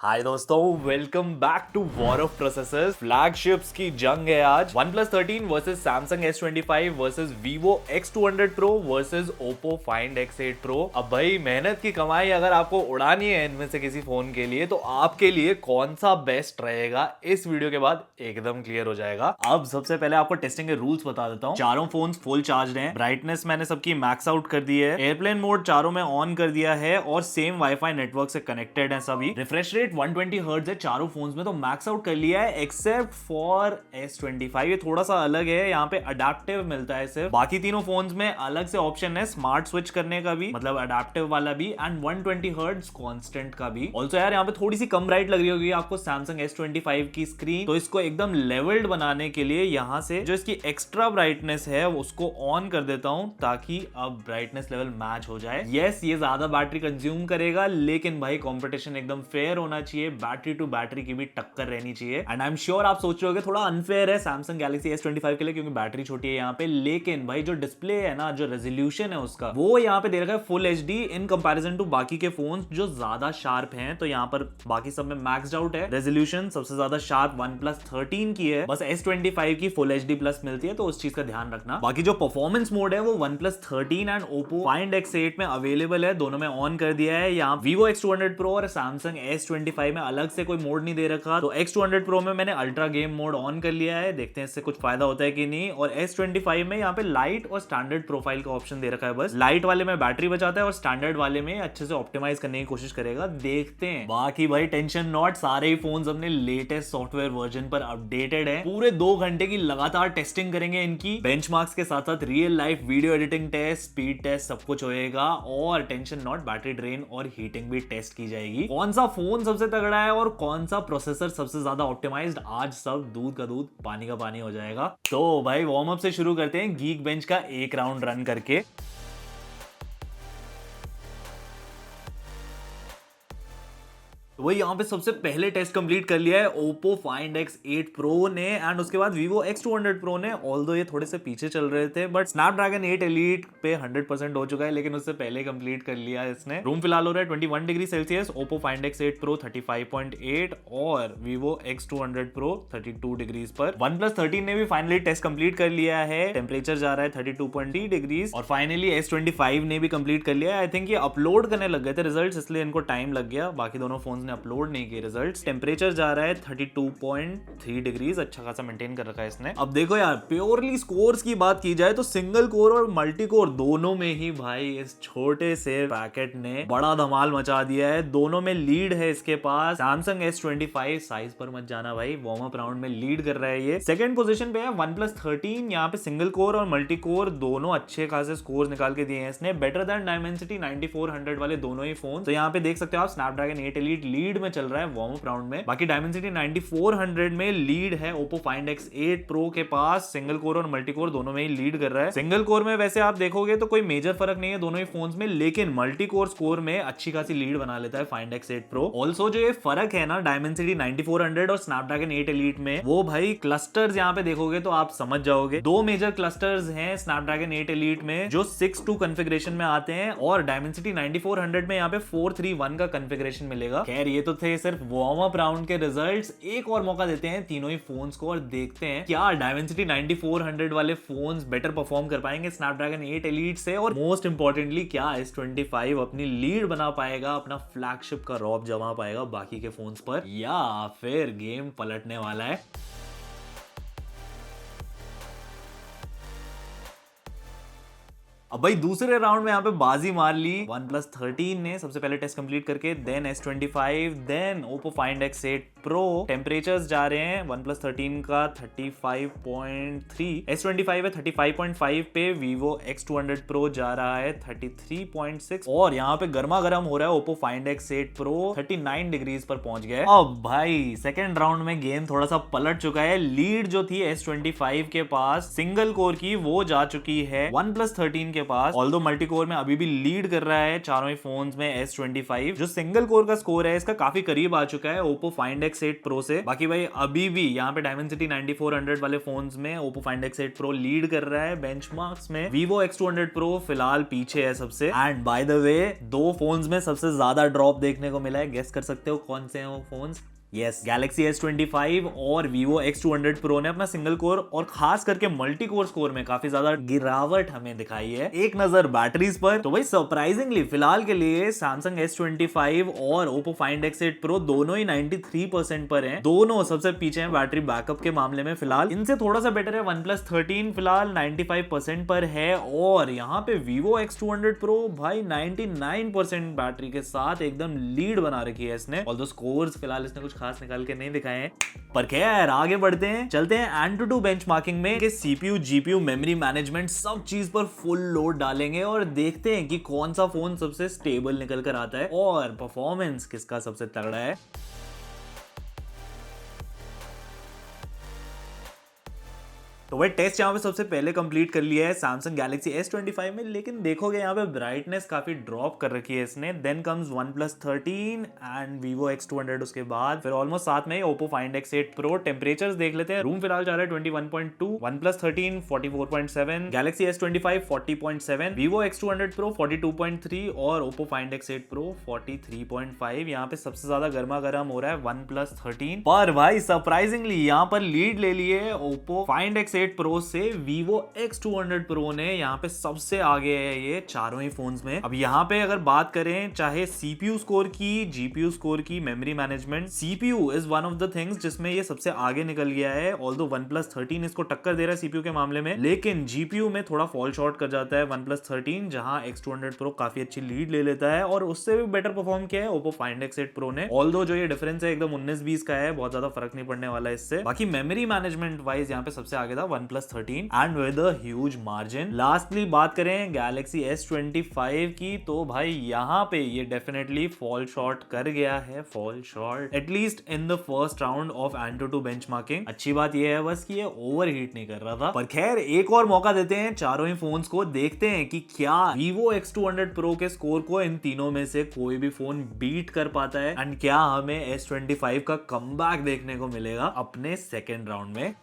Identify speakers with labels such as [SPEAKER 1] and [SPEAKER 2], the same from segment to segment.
[SPEAKER 1] हाय दोस्तों, welcome back to war of processors. Flagships की जंग है आज। OnePlus 13 versus Samsung S25 versus Vivo X200 Pro versus Oppo Find X8 Pro। अब भाई मेहनत की कमाई अगर आपको उड़ानी है इनमें से किसी फोन के लिए, तो आपके लिए कौन सा बेस्ट रहेगा इस वीडियो के बाद एकदम क्लियर हो जाएगा। अब सबसे पहले आपको टेस्टिंग के रूल्स बता देता हूँ। चारों फोन्स फुल चार्ज हैं, ब्राइटनेस मैंने सबकी मैक्स आउट कर दी है, एयरप्लेन मोड चारों में ऑन कर दिया है और सेम वाईफाई नेटवर्क से कनेक्टेड है सभी। रिफ्रेश रेट 120 हर्ट्ज है चारों फोन्स में, तो मैक्स आउट कर लिया है एक्सेप्ट फॉर S25। ये थोड़ा सा अलग है, यहाँ पे अडेप्टिव मिलता है सिर्फ। बाकी तीनों फोन्स में अलग से ऑप्शन है स्मार्ट स्विच करने का भी, मतलब अडेप्टिव वाला भी, एंड 120 हर्ट्ज कांस्टेंट का भी। ऑल्सो यार यहाँ पे थोड़ी सी कम ब्राइट लग रही होगी आपको Samsung S25 की स्क्रीन, तो इसको एकदम लेवल्ड बनाने के लिए यहाँ से जो इसकी एक्स्ट्रा ब्राइटनेस है उसको ऑन कर देता हूँ ताकि अब ब्राइटनेस लेवल मैच हो जाए। यस, ये ज्यादा बैटरी कंज्यूम करेगा, लेकिन भाई कॉम्पिटिशन एकदम फेयर होना चाहिए, बैटरी टू बैटरी की भी टक्कर रहनी चाहिए। एंड आई एम श्योर आप सोच रहे हो थोड़ा अनफेयर है Samsung Galaxy S25 के लिए क्योंकि बैटरी छोटी है यहाँ पे, लेकिन भाई जो डिस्प्ले है ना, जो रेजोल्यूशन है उसका, वो यहाँ पे दे रखा है full HD in comparison to बाकी के फोन्स जो ज्यादा शार्प हैं। तो यहाँ पर बाकी सब में मैक्स्ड आउट है रेजोल्यूशन, सबसे ज्यादा शार्प OnePlus 13 की है, बस S25 की फुल HD प्लस मिलती है, तो उस चीज का ध्यान रखना। बाकी जो परफॉर्मेंस मोड है वो OnePlus 13 and Oppo Find X8 में अवेलेबल है, दोनों में ऑन कर दिया है। यहाँ Vivo X200 Pro और Samsung S25 में अलग से कोई मोड नहीं दे रखा, तो X200 Pro में मैंने अल्ट्रा गेम मोड ऑन कर लिया है, देखते हैं इससे कुछ फायदा होता है कि नहीं। और S25 में यहाँ पे लाइट और स्टैंडर्ड प्रोफाइल का ऑप्शन दे रखा है, बस लाइट वाले में बैटरी बचाता है और स्टैंडर्ड वाले में अच्छे से ऑप्टिमाइज करने की कोशिश करेगा, देखते हैं। बाकी भाई टेंशन नॉट, सारे ही फोन्स अपने लेटेस्ट सॉफ्टवेयर वर्जन पर अपडेटेड है। पूरे 2 घंटे की लगातार टेस्टिंग करेंगे इनकी, बेंचमार्क्स के साथ साथ real life video editing test, speed test, सब कुछ होएगा। और टेंशन नॉट, बैटरी ड्रेन और हीटिंग भी टेस्ट की जाएगी। कौन सा फोन सबसे तगड़ा है और कौन सा प्रोसेसर सबसे ज्यादा ऑप्टिमाइज्ड, आज सब दूध का दूध पानी का पानी हो जाएगा। तो भाई वार्म अप से शुरू करते हैं गीक बेंच का एक राउंड रन करके। वही यहाँ पे सबसे पहले टेस्ट कंप्लीट कर लिया है Oppo Find X8 Pro ने, एंड उसके बाद Vivo X200 Pro ने। ऑल्दो ये थोड़े से पीछे चल रहे थे, बट Snapdragon 8 Elite पे 100% हो चुका है, लेकिन उससे पहले कंप्लीट कर लिया है इसने। रूम फिलहाल हो रहा है 21 degree Celsius, Oppo Find X8 Pro 35.8 और Vivo X200 Pro 32 डिग्रीज पर। OnePlus 13 ने भी फाइनली टेस्ट कंप्लीट कर लिया है, टेम्परेचर जा रहा है 32.3 डिग्रीज। और फाइनली S25 ने भी कंप्लीट कर लिया है। आई थिंक ये अपलोड करने लग गए थे रिजल्ट्स, इसलिए इनको टाइम लग गया, बाकी दोनों फोन ने अपलोड नहीं किए रिजल्ट्स। टेम्परेचर जा रहा है 32.3 डिग्रीज, अच्छा खासा मेंटेन कर रखा है इसने। अब देखो यार, प्योरली स्कोर्स की बात की जाए तो सिंगल कोर और मल्टी कोर दोनों में ही भाई इस छोटे से पैकेट ने बड़ा धमाल मचा दिया है। दोनों में लीड है इसके पास। Samsung S25 साइज पर मत जाना भाई, वार्म अप राउंड में लीड कर रहा है ये। सेकंड पोजीशन पे है OnePlus 13, यहाँ पे सिंगल कोर और मल्टी कोर दोनों अच्छे खासे स्कोर्स निकाल के दिए हैं इसने, बेटर देन Dimensity 9400 वाले दोनों ही फोन। तो यहाँ पे देख सकते हो आप, Snapdragon 8 Elite लीड में चल रहा है वार्म अप राउंड में। बाकी Dimensity 9400 में लीड है Oppo Find X8 Pro के पास, सिंगल कोर और मल्टी कोर दोनों में ही लीड कर रहा है। सिंगल कोर में वैसे आप देखोगे तो कोई मेजर फर्क नहीं है दोनों ही फोन्स में, लेकिन मल्टी कोर स्कोर में अच्छी खासी लीड बना लेता है Find X8 Pro। ऑल्सो जो ये फर्क है ना Dimensity 9400 और Snapdragon 8 Elite में, वो भाई क्लस्टर्स यहाँ पे देखोगे तो आप समझ जाओगे। 2 मेजर क्लस्टर्स हैं Snapdragon 8 Elite में जो 6-2 कॉन्फ़िगरेशन में आते हैं, और Dimensity 9400 में यहाँ पे 4-3-1 का कॉन्फ़िगरेशन मिलेगा। खैर ये तो थे सिर्फ वार्म अप राउंड के रिजल्ट्स, एक और मौका देते हैं तीनों ही फोन्स को और देखते हैं क्या Dimensity 9400 वाले फोन्स बेटर परफॉर्म कर पाएंगे Snapdragon 8 Elite से, और मोस्ट इंपॉर्टेंटली क्या S25 अपनी लीड बना पाएगा, अपना फ्लैगशिप का रौब जमा पाएगा बाकी के फोन्स पर, या फिर गेम पलटने वाला है। अब भाई दूसरे राउंड में यहाँ पे बाजी मार ली OnePlus 13 ने, सबसे पहले टेस्ट कंप्लीट करके, then S25, then Oppo Find X8 Pro। Temperatures जा रहे हैं OnePlus 13 का 35.3, S25 है 35.5 पे, Vivo X200 Pro जा रहा है 33.6, और यहाँ पे गर्मा गर्म हो रहा है Oppo Find X8 Pro 39 degrees पर पहुंच गया है। अब भाई सेकेंड राउंड में गेम थोड़ा सा पलट चुका है, लीड जो थी S25 के पास सिंगल कोर की, वो जा चुकी है OnePlus 13 के पास। ऑल्दो मल्टी कोर में अभी भी लीड कर रहा है चारों ही फोन्स में S25। जो सिंगल कोर का स्कोर है इसका काफी करीब आ चुका है Oppo Find X8 Pro से। बाकी भाई अभी भी यहाँ पे Dimensity 9400 वाले फोन्स में Oppo Find X8 Pro lead कर रहा है बेंचमार्क्स में। Vivo X200 Pro फिलहाल पीछे है सबसे। एंड बाय द वे दो फोन्स में सबसे ज्यादा ड्रॉप देखने को मिला है, गेस कर सकते हो कौन से हैं वो फोन्स? यस, Galaxy S25 और Vivo X200 Pro ने अपना सिंगल कोर और खास करके मल्टी कोर स्कोर में काफी ज्यादा गिरावट हमें दिखाई है। एक नजर बैटरीज पर तो भाई सरप्राइजिंगली फिलहाल के लिए Samsung S25 और Oppo Find X8 Pro दोनों ही 93% पर हैं। दोनों सबसे पीछे हैं बैटरी बैकअप के मामले में। फिलहाल इनसे थोड़ा सा बेटर है OnePlus 13 फिलहाल 95% पर है, और यहाँ पे Vivo X200 Pro भाई 99% बैटरी के साथ एकदम लीड बना रखी है इसने। ऑल्दो स्कोर्स फिलहाल इसने कुछ खास निकाल के नहीं दिखाए हैं, पर खैर आगे बढ़ते हैं, चलते हैं AnTuTu बेंचमार्किंग में कि CPU, GPU, मेमोरी मैनेजमेंट सब चीज पर फुल लोड डालेंगे और देखते हैं कि कौन सा फोन सबसे स्टेबल निकल कर आता है और परफॉर्मेंस किसका सबसे तगड़ा है। तो वही टेस्ट यहाँ पे सबसे पहले कंप्लीट कर लिया है Samsung Galaxy S25 में, लेकिन देखोगे यहाँ पे ब्राइटनेस काफी ड्रॉप कर रखी है इसने। Then comes OnePlus 13 and Vivo X200 उसके बाद, फिर ऑलमोस्ट साथ में Oppo Find X8 Pro। Temperatures देख लेते हैं। रूम फिलहाल जा रहा है 21.2, OnePlus 13 44.7, Galaxy S25 40.7, Vivo X200 Pro 42.3 और Oppo Find X8 Pro 43.5। यहाँ पे सबसे ज्यादा गर्मा गर्म हो रहा है OnePlus 13, पर भाई सरप्राइजिंगली यहाँ पर लीड ले लिए Oppo Find X8 Pro से। Vivo X200 Pro ने यहाँ पे सबसे आगे है ये चारों ही फोन्स में। अब यहाँ पे अगर बात करें चाहे CPU स्कोर की, GPU स्कोर की, memory management, CPU is one of the things जिसमें ये सबसे आगे निकल गया है। ऑल्दो OnePlus 13 इसको टक्कर दे रहा है CPU के मामले में, लेकिन GPU में थोड़ा फॉल शॉर्ट कर जाता है OnePlus 13, जहां X200 Pro काफी अच्छी लीड ले लेता है। और उससे भी बेटर परफॉर्म किया है Oppo Find X8 Pro ने। ऑल्दो जो ये डिफरेंस है एकदम 19-20 का है, बहुत ज्यादा फर्क नहीं पड़ने वाला इससे। बाकी मेमोरी मैनेजमेंट वाइज यहाँ पे सबसे आगे था OnePlus 13 and with a huge margin. Lastly बात करें Galaxy S25 की, तो भाई यहाँ पे ये डेफिनेटली फॉल शॉर्ट कर गया है, fall short at least in the first round of AnTuTu benchmarking. अच्छी बात ये है बस कि ये ओवरहीट नहीं कर रहा था, पर खैर एक और मौका देते हैं चारों ही फोन्स को, देखते हैं कि क्या Vivo X200 Pro के स्कोर को इन तीनों में से कोई भी फोन बीट कर पाता है एंड क्या हमें S25 का कमबैक देखने को मिलेगा अपने सेकेंड राउंड में।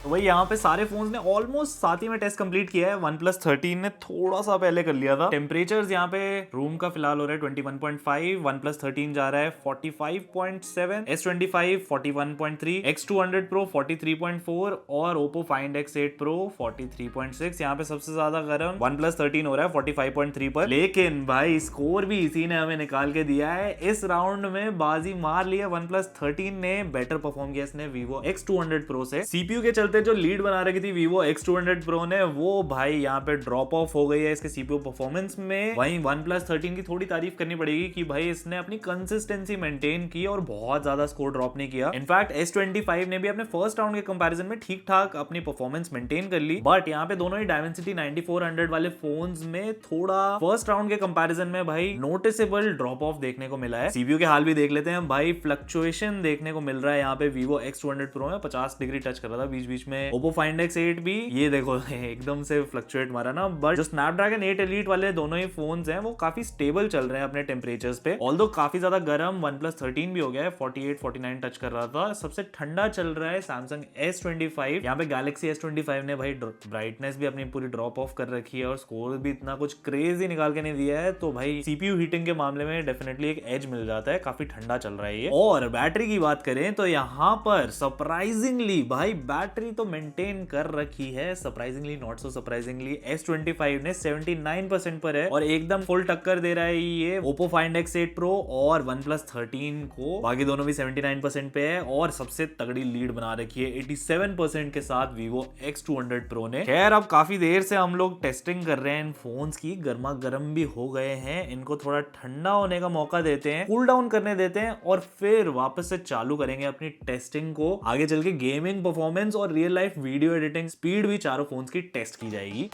[SPEAKER 1] तो वही यहाँ पे सारे फोन्स ने ऑलमोस्ट साथ ही में टेस्ट कंप्लीट किया है। OnePlus 13 ने थोड़ा सा पहले कर लिया था। टेम्परेचर्स यहाँ पे रूम का फिलहाल हो रहा है 21.5, OnePlus 13 जा रहा है 45.7, S25 41.3, X200 Pro 43.4 और Oppo Find X8 Pro 43.6। यहाँ पे सबसे ज्यादा गर्म OnePlus 13 हो रहा है 45.3 पर, लेकिन भाई स्कोर भी इसी ने हमें निकाल के दिया है। इस राउंड में बाजी मार लिया OnePlus 13 ने, बेटर परफॉर्म किया इसने Vivo X200 Pro से। CPU के चलते जो लीड बना रखी थी Vivo X200 Pro ने, वो भाई यहाँ पे ड्रॉप ऑफ हो गई है इसके CPU परफॉर्मेंस में। वहीं OnePlus 13 की थोड़ी तारीफ करनी पड़ेगी कि भाई इसने अपनी कंसिस्टेंसी मेंटेन की और बहुत ज्यादा स्कोर ड्रॉप नहीं किया। इनफैक्ट S25 ने भी अपने फर्स्ट राउंड के कंपैरिजन में ठीक ठाक अपनी परफॉर्मेंस मेंटेन कर ली, बट यहाँ पे दोनों ही Dimensity 9400 वाले फोन्स में थोड़ा फर्स्ट राउंड के कंपैरिजन में भाई नोटिसेबल ड्रॉप ऑफ देखने को मिला है। CPU के हाल भी देख लेते हैं भाई, फ्लक्चुएशन देखने को मिल रहा है यहाँ पे Vivo X200 Pro में 50 डिग्री टच कर रहा था बीच बीच में। Oppo Find X8 भी ये देखो एकदम से फ्लक्चुएट मारा ना, बट जो Snapdragon 8 Elite वाले दोनों ही फोन्स हैं वो काफी स्टेबल चल रहे हैं अपने टेम्परेचर्स पे। ऑल्दो काफी ज्यादा गर्म OnePlus 13 भी हो गया है, 48-49 टच कर रहा था। सबसे ठंडा चल रहा है Samsung S25। यहाँ पे Galaxy S25 ने भाई ब्राइटनेस भी अपनी पूरी ड्रॉप ऑफ कर रखी है और स्कोर भी इतना कुछ क्रेजी निकाल के नहीं दिया है, तो भाई CPU हीटिंग के मामले में डेफिनेटली एक एज मिल जाता है, काफी ठंडा चल रहा है ये। और बैटरी की बात करें तो यहाँ पर सरप्राइजिंगली भाई बैटरी तो मेंटेन कर रखी है, surprisingly not so surprisingly S25 ने 79% पर है और एकदम फुल टक्कर दे रहा है ये Oppo Find X8 Pro और OnePlus 13 को। बाकी दोनों भी 79% पे है और सबसे तगड़ी लीड बना रखी है 87% के साथ Vivo X200 Pro ने। खैर अब काफी देर से हम लोग टेस्टिंग कर रहे हैं इन फोन्स की, गर्मा गर्म भी हो गए हैं, इनको थोड़ा ठंडा होने का मौका देते हैं, कूल डाउन करने देते हैं और फिर वापस से चालू करेंगे अपनी टेस्टिंग को। आगे चल के गेमिंग परफॉर्मेंस और real life video editing speed भी चारों फोन्स की टेस्ट की जाएगी।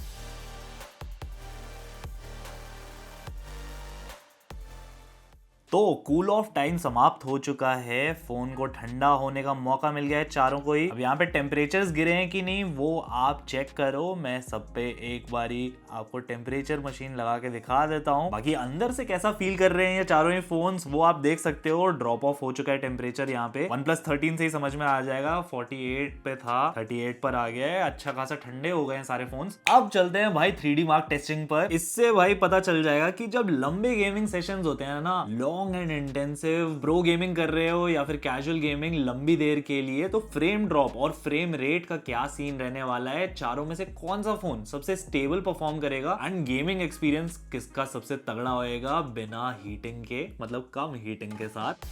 [SPEAKER 1] तो कूल ऑफ टाइम समाप्त हो चुका है, फोन को ठंडा होने का मौका मिल गया है चारों को ही। अब यहाँ पे टेम्परेचर्स गिरे हैं कि नहीं वो आप चेक करो, मैं सब पे एक बारी आपको टेम्परेचर मशीन लगा के दिखा देता हूँ। बाकी अंदर से कैसा फील कर रहे हैं ये चारों ही फोन्स वो आप देख सकते हो। ड्रॉप ऑफ हो चुका है टेम्परेचर यहाँ पे। OnePlus 13 से ही समझ में आ जाएगा, 48 पे था 38 पर आ गया है, अच्छा खासा ठंडे हो गए हैं सारे फोन्स। अब चलते हैं भाई 3D मार्क टेस्टिंग पर। इससे भाई पता चल जाएगा कि जब लंबे गेमिंग सेशंस होते हैं ना, long and intensive pro gaming कर रहे हो या फिर कैजुअल गेमिंग लंबी देर के लिए, तो फ्रेम ड्रॉप और फ्रेम रेट का क्या सीन रहने वाला है, चारों में से कौन सा फोन सबसे स्टेबल परफॉर्म करेगा एंड गेमिंग एक्सपीरियंस किसका सबसे तगड़ा होएगा बिना हीटिंग के, मतलब कम हीटिंग के साथ।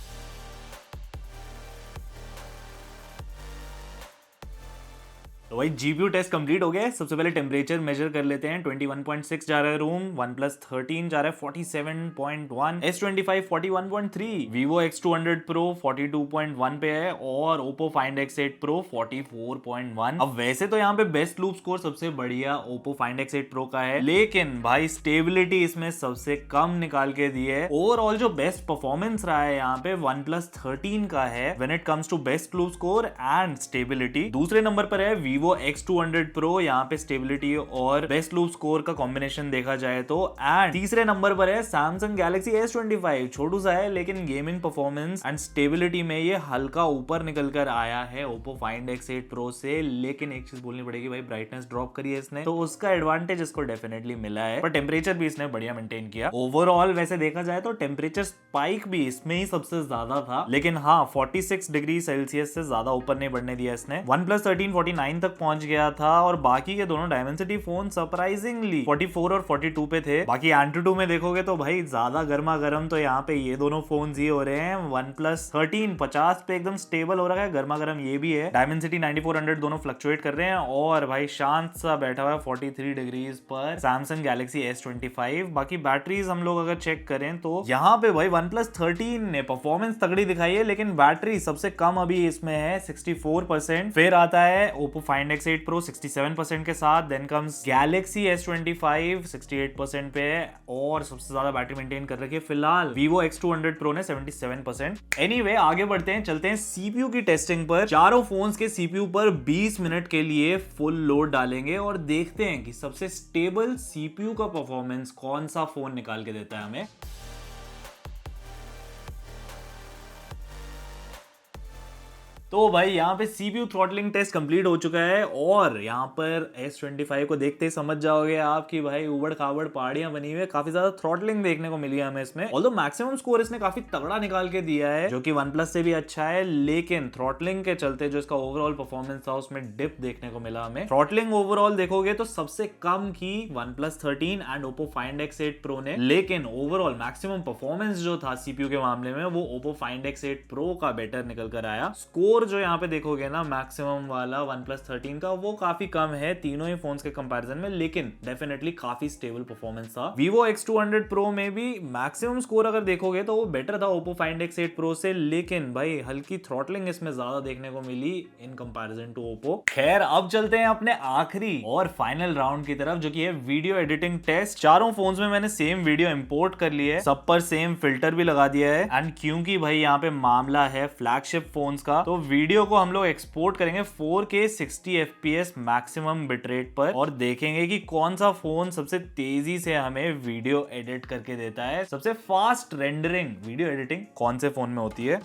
[SPEAKER 1] तो भाई जीपीयू टेस्ट कंप्लीट हो गया है। सबसे पहले टेम्परेचर मेजर कर लेते हैं। 21.6 जा रहा है रूम, OnePlus 13 जा रहा है 47.1, S25 41.3, Vivo X200 Pro 42.1 पे है और Oppo Find X8 Pro 44.1। अब वैसे तो यहाँ पे बेस्ट लूप स्कोर सबसे बढ़िया Oppo Find X8 Pro का है, लेकिन भाई स्टेबिलिटी इसमें सबसे कम निकाल के दी है। ओवरऑल जो बेस्ट परफॉर्मेंस रहा है यहाँ पे OnePlus 13 का है when it comes to best loop score and stability. दूसरे नंबर पर है Vivo X200 Pro, यहाँ पे स्टेबिलिटी और बेस्ट लूप स्कोर का कॉम्बिनेशन देखा जाए तो। एंड तीसरे नंबर पर है Samsung Galaxy S25, छोटू सा है लेकिन गेमिंग परफॉर्मेंस एंड स्टेबिलिटी में ये हल्का ऊपर निकल कर आया है Oppo Find X8 Pro से। लेकिन एक चीज बोलनी पड़ेगी भाई, ब्राइटनेस ड्रॉप करी है इसने, तो उसका एडवांटेज इसको डेफिनेटली मिला है, पर टेम्परेचर भी इसने बढ़िया मेंटेन किया। ओवरऑल वैसे देखा जाए तो टेम्परेचर स्पाइक भी इसमें ही सबसे ज्यादा था, लेकिन हाँ 46 डिग्री सेल्सियस से ज्यादा ऊपर नहीं बढ़ने दिया इसने। OnePlus 13 49 तक पहुंच गया था और बाकी के दोनों डायमेंसिटी फोन सरप्राइजिंगली 44 और 42 पे थे। बाकी Antutu में देखोगे तो भाई ज्यादा गर्मा गर्म तो यहाँ पे ये दोनों फोन ही हो रहे हैं। OnePlus 13 50 पे एकदम स्टेबल हो रहा है, गर्मा गर्म ये भी है। डायमेंसिटी 9400 दोनों फ्लक्चुएट कर रहे हैं और भाई शांत सा बैठा हुआ है 43 डिग्रीज पर Samsung Galaxy S25। बाकी बैटरीज हम लोग अगर चेक करें तो यहाँ पे भाई OnePlus 13 ने परफॉर्मेंस तगड़ी दिखाई है, लेकिन बैटरी सबसे कम अभी इसमें है 64%। फिर आता है Oppo Find X8 Pro 67% के साथ, देन कम्स Galaxy S25 68% पे है और सबसे ज्यादा बैटरी मेंटेन कर रखी है फिलहाल Vivo X200 Pro ने 77%। एनीवे आगे बढ़ते हैं, चलते हैं सीपीयू की टेस्टिंग पर। चारों फोन्स के सीपीयू पर 20 मिनट के लिए फुल लोड डालेंगे और देखते हैं कि सबसे स्टेबल सीपीयू का परफॉर्मेंस कौन सा फोन निकाल के देता है हमें। तो भाई यहाँ पे CPU थ्रॉटलिंग टेस्ट कंप्लीट हो चुका है और यहाँ पर S25 को देखते ही समझ जाओगे आप कि भाई उबड़ खाबड़ पहाड़ियां बनी हुई है, काफी ज्यादा थ्रॉटलिंग देखने को मिली है हमें इसमें। ऑल्दो मैक्सिमम स्कोर इसने काफी तगड़ा निकाल के दिया है जो कि OnePlus से भी अच्छा है, लेकिन थ्रॉटलिंग के चलते जो इसका ओवरऑल परफॉर्मेंस था उसमें डिप देखने को मिला हमें। थ्रॉटलिंग ओवरऑल देखोगे तो सबसे कम की OnePlus 13 and Oppo Find X8 Pro ने, लेकिन ओवरऑल मैक्सिमम परफॉर्मेंस जो था CPU के मामले में वो Oppo Find X8 Pro का बेटर निकल कर आया। स्कोर जो यहाँ पे देखोगे ना मैक्सिमम वाला OnePlus 13 का वो काफी कम है तीनों ही फोन्स के कंपैरिजन में, लेकिन डेफिनेटली काफी स्टेबल परफॉर्मेंस था। Vivo X200 Pro में भी मैक्सिमम स्कोर अगर देखोगे तो वो बेटर था Oppo Find X8 Pro से, लेकिन भाई हल्की थ्रॉटलिंग इसमें ज्यादा देखने को मिली इन कंपैरिजन टू Oppo। खैर अब चलते हैं अपने आखिरी और फाइनल राउंड की तरफ जो कि है वीडियो एडिटिंग टेस्ट। चारों फोन्स में मैंने सेम वीडियो इंपोर्ट कर ली है, सब पर सेम फिल्टर भी लगा दिया है एंड क्योंकि भाई यहाँ पे मामला है फ्लैगशिप फोन्स का, तो वीडियो को हम लोग एक्सपोर्ट करेंगे 4K 60 FPS मैक्सिमम बिटरेट पर और देखेंगे कि कौन सा फोन सबसे तेजी से हमें वीडियो एडिट करके देता है। सबसे फास्ट रेंडरिंग वीडियो एडिटिंग कौन से फोन में होती है।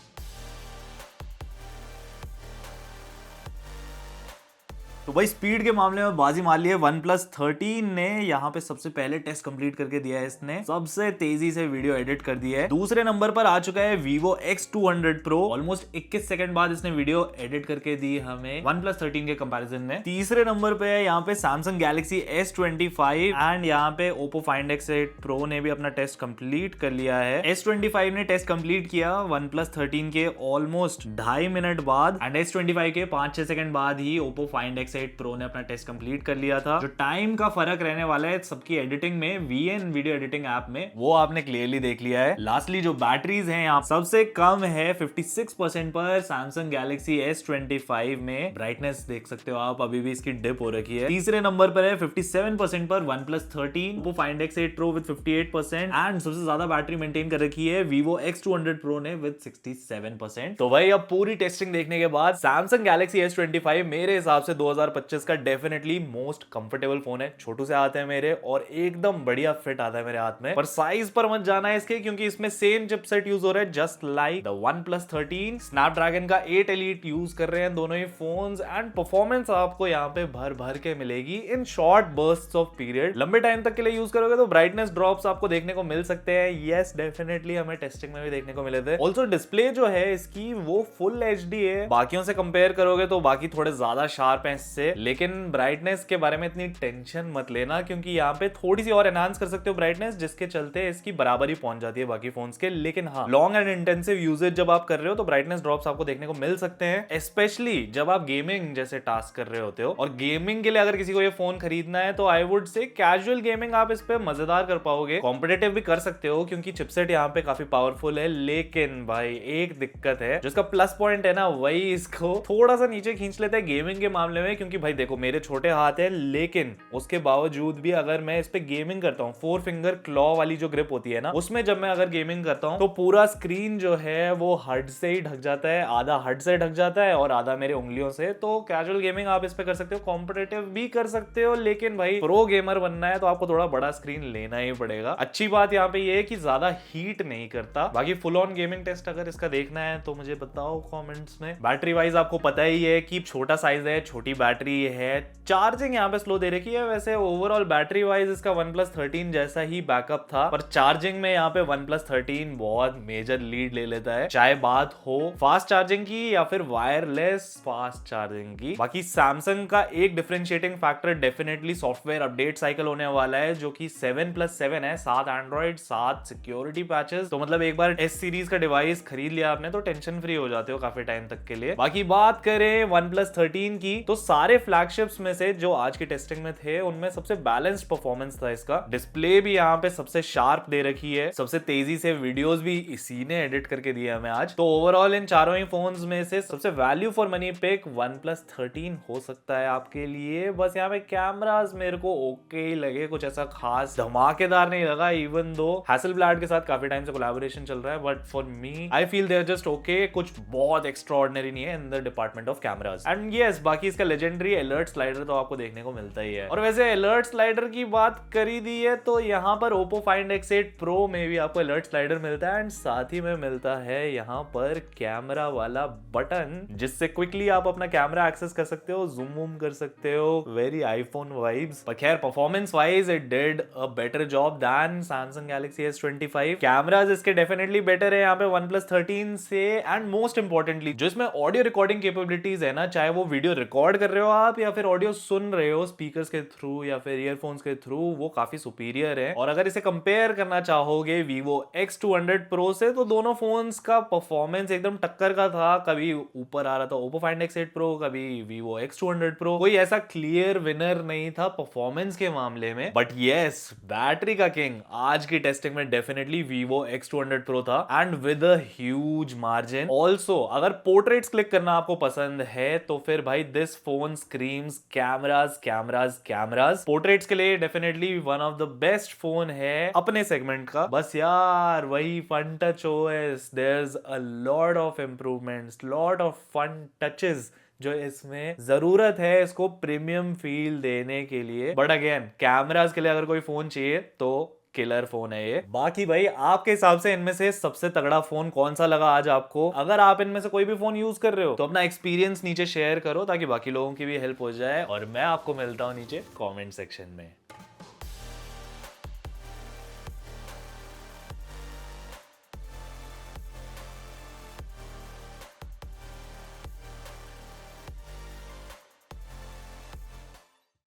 [SPEAKER 1] तो भाई स्पीड के मामले में बाजी मार ली है OnePlus 13 ने, यहाँ पे सबसे पहले टेस्ट कंप्लीट करके दिया है इसने, सबसे तेजी से वीडियो एडिट कर दिया है। दूसरे नंबर पर आ चुका है Vivo X200 Pro, almost 21 second बाद इसने वीडियो एडिट करके दी हमें OnePlus 13 के कंपैरिजन में। तीसरे नंबर पे है यहाँ पे Samsung Galaxy S25 एंड यहाँ पे Oppo Find X8 Pro ने भी अपना टेस्ट कंप्लीट कर लिया है। S25 ने टेस्ट कंप्लीट किया OnePlus 13 के ऑलमोस्ट 2.5 मिनट बाद एंड S25 के 5-6 सेकंड बाद ही Oppo Find X8 X8 Pro ने अपना टेस्ट कंप्लीट कर लिया था। जो टाइम का फर्क रहने वाला है सबकी एडिटिंग में VN वीडियो एडिटिंग ऐप में, वो आपने क्लियरली देख लिया है। लास्टली जो बैटरीज हैं यहाँ सबसे कम है 56% पर Samsung Galaxy S25 में। ब्राइटनेस देख सकते हो आप, अभी भी इसकी डिप हो रखी है। तीसरे नंबर पर है 57% पर OnePlus 13, Oppo Find X8 Pro with 58% and सबसे ज्यादा बैटरी मेंटेन कर रखी है Vivo X200 Pro ने with 67%। तो भाई अब पूरी टेस्टिंग देखने के बाद Samsung Galaxy S25 मेरे हिसाब से 2025 का डेफिनेटली मोस्ट कंफर्टेबल फोन है। छोटू से आते हैं मेरे और एकदम बढ़िया फिट आता है मेरे हाथ में। पर साइज पर मत जाना है इसके, क्योंकि इसमें सेम चिपसेट यूज हो रहा है just like the OnePlus 13। Snapdragon का 8 Elite यूज कर रहे हैं दोनों ही फोन्स एंड परफॉर्मेंस आपको यहाँ पे भर भर के मिलेगी in short bursts of period. लंबे टाइम तक के लिए यूज करोगे तो ब्राइटनेस ड्रॉप्स आपको देखने को मिल सकते हैं। यस डेफिनेटली हमें टेस्टिंग में भी देखने को मिले थे। ऑल्सो डिस्प्ले जो है इसकी वो फुल HD है। बाकियों से कंपेयर करोगे तो बाकी थोड़े ज्यादा शार्प हैं इससे, लेकिन ब्राइटनेस के बारे में इतनी टेंशन मत लेना, क्योंकि यहाँ पे थोड़ी सी और एनहांस कर सकते हो ब्राइटनेस, जिसके चलते इसकी बराबरी पहुंच जाती है बाकी फोन्स के। लेकिन हाँ, लॉन्ग एंड इंटेंसिव यूजेज जब आप कर रहे हो तो ब्राइटनेस ड्रॉप्स आपको देखने को मिल सकते हैं, स्पेशली जब आप गेमिंग जैसे टास्क कर रहे होते हो। और गेमिंग के लिए अगर किसी को ये फोन खरीदना है तो I would say casual gaming आप इस पे मजेदार कर पाओगे, कॉम्पिटिटिव भी कर सकते हो क्योंकि चिपसेट यहाँ पे काफी पावरफुल है। लेकिन भाई एक दिक्कत है, जिसका प्लस पॉइंट है ना, वही इसको थोड़ा सा नीचे खींच लेता है गेमिंग के मामले में। क्योंकि भाई देखो मेरे छोटे हाथ है, लेकिन उसके बावजूद भी अगर मैं इस पे गेमिंग करता हूँ, 4 फिंगर क्लॉ वाली जो ग्रिप होती है ना, उसमें जब मैं अगर गेमिंग करता हूँ तो पूरा स्क्रीन जो है वो हड से ही ढक जाता है, आधा हड से ढक जाता है और आधा मेरे उंगलियों से। तो कैजुअल गेमिंग आप इस पे कर सकते हो, कॉम्पिटिटिव भी कर सकते हो, लेकिन भाई प्रो गेमर बनना है तो आपको थोड़ा बड़ा स्क्रीन लेना ही पड़ेगा। अच्छी बात यहाँ पे ये है कि ज्यादा हीट नहीं करता। बाकी फुल ऑन गेमिंग टेस्ट अगर इसका देखना है तो मुझे बताओ कमेंट्स में। बैटरी वाइज आपको पता ही है कि छोटा साइज है, छोटी बैटरी है, चार्जिंग यहाँ पे स्लो दे रखी है। वैसे ओवरऑल बैटरी वाइज इसका OnePlus 13 जैसा ही बैकअप था, पर चार्जिंग में यहाँ पे OnePlus 13 बहुत मेजर लीड ले लेता है, चाहे बात हो फास्ट चार्जिंग की या फिर वायरलेस फास्ट चार्जिंग की। बाकी सैमसंग का एक differentiating factor definitely software update cycle होने वाला है, जो कि 7+7 है, 7 एंड्रॉइड 7 सिक्योरिटी पैचेस। तो मतलब एक बार S सीरीज का डिवाइस खरीद लिया आपने तो टेंशन फ्री हो जाते हो काफी टाइम तक के लिए। बाकी बात करें OnePlus 13 की, तो सारे फ्लैगशिप्स में से जो आज की टेस्टिंग में थे उनमें सबसे बैलेंस्ड परफॉर्मेंस था इसका। डिस्प्ले भी यहाँ पे सबसे शार्प दे रखी है, सबसे तेजी से वीडियोस भी इसी ने एडिट करके दिया हमें आज। तो ओवरऑल इन चारों ही फोन्स में से सबसे value for money pick OnePlus 13 हो सकता है आपके लिए। बस यहाँ पे कैमरास मेरे को ओके ही लगे, कुछ ऐसा खास धमाकेदार नहीं लगा, इवन दो हैसेलब्लैड के साथ काफी टाइम से कोलैबोरेशन चल रहा है। But for me I feel they are just okay, कुछ बहुत एक्स्ट्राऑर्डिनरी नहीं है in the department of cameras. And yes, बाकी इसका लेजेंडरी अलर्ट स्लाइडर तो आपको देखने को मिलता ही है। और वैसे अलर्ट स्लाइडर की बात करी दी है तो यहाँ पर Oppo Find X8 Pro में भी आपको अलर्ट स्लाइडर मिलता है, एंड साथ ही में मिलता है यहाँ पर कैमरा वाला बटन, जिससे क्विकली आप अपना कैमरा एक्सेस कर सकते हो, जूम वूम कर सकते हो, वेरी आईफोन वाइब्स। पर खैर performance wise it did a better job than Samsung Galaxy S25। Cameras इसके डेफिनेटली बेटर है यहाँ पे OnePlus 13 से, एंड मोस्ट इंपॉर्टेंटली जो इसमें ऑडियो रिकॉर्डिंग कैपेबिलिटीज है ना, चाहे वो वीडियो रिकॉर्ड कर रहे हो आप या फिर ऑडियो सुन रहे हो स्पीकर्स के थ्रू या फिर ईयरफोन्स के थ्रू, वो काफी सुपीरियर है। और अगर इसे कंपेयर करना चाहोगे Vivo X200 Pro से, तो दोनों फोन्स का परफॉर्मेंस एकदम टक्कर का था। कभी ऊपर आ रहा था Oppo Find X8 Pro, कभी Vivo X200 Pro, कोई ऐसा क्लियर विनर नहीं था परफॉर्मेंस के मामले में। बट यस, बैटरी का किंग आज की टेस्टिंग में डेफिनेटली Vivo X200 Pro था, and with a huge margin. Also अगर पोर्ट्रेट्स क्लिक करना आपको पसंद है तो फिर भाई this phone screams cameras cameras cameras. Portraits के लिए definitely one of the best phone है अपने सेगमेंट का। बस यार वही fun touch OS, there's a lot of improvements, lot of fun touches जो इसमें जरूरत है इसको प्रीमियम फील देने के लिए। बट अगेन कैमरास के लिए अगर कोई फोन चाहिए तो किलर फोन है ये। बाकी भाई आपके हिसाब से इनमें से सबसे तगड़ा फोन कौन सा लगा आज आपको? अगर आप इनमें से कोई भी फोन यूज कर रहे हो तो अपना एक्सपीरियंस नीचे शेयर करो ताकि बाकी लोगों की भी हेल्प हो जाए, और मैं आपको मिलता हूं नीचे कमेंट सेक्शन में।